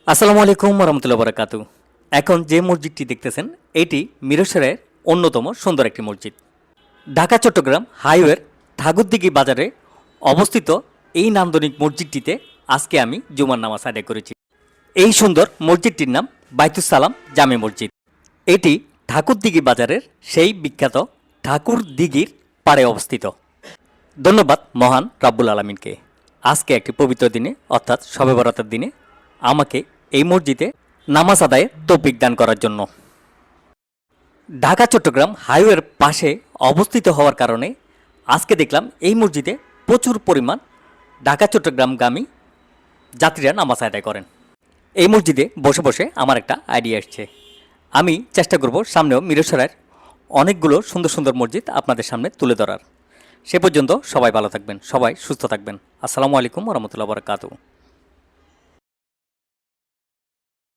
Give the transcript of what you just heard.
আসসালামু আলাইকুম রহমতুল্লাহ বরাকাতু। এখন যে মসজিদটি দেখতেছেন এটি মিরসরাইয়ের অন্যতম সুন্দর একটি মসজিদ। ঢাকা চট্টগ্রাম হাইওয়ের ঠাকুরদিঘি বাজারে অবস্থিত এই নান্দনিক মসজিদটিতে আজকে আমি জুমার নামাজ আদায় করেছি। এই সুন্দর মসজিদটির নাম বাইতুস সালাম জামে মসজিদ। এটি ঠাকুরদিঘি বাজারের সেই বিখ্যাত ঠাকুর দিঘির পাড়ে অবস্থিত। ধন্যবাদ মহান রাব্বুল আলামিনকে আজকে একটি পবিত্র দিনে অর্থাৎ শবে বরাতের দিনে আমাকে এই মসজিদে নামাজ আদায়ে তৌফিক দান করার জন্য। ঢাকা চট্টগ্রাম হাইওয়ের পাশে অবস্থিত হওয়ার কারণে আজকে দেখলাম এই মসজিদে প্রচুর পরিমাণ ঢাকা চট্টগ্রামগামী যাত্রীরা নামাজ আদায় করেন। এই মসজিদে বসে বসে আমার একটা আইডিয়া এসছে। আমি চেষ্টা করব সামনেও মিরসরাইয়ের অনেকগুলো সুন্দর সুন্দর মসজিদ আপনাদের সামনে তুলে ধরার। সে পর্যন্ত সবাই ভালো থাকবেন, সবাই সুস্থ থাকবেন। আসসালামু আলাইকুম রহমতুল্লাহ বরকাতুহু।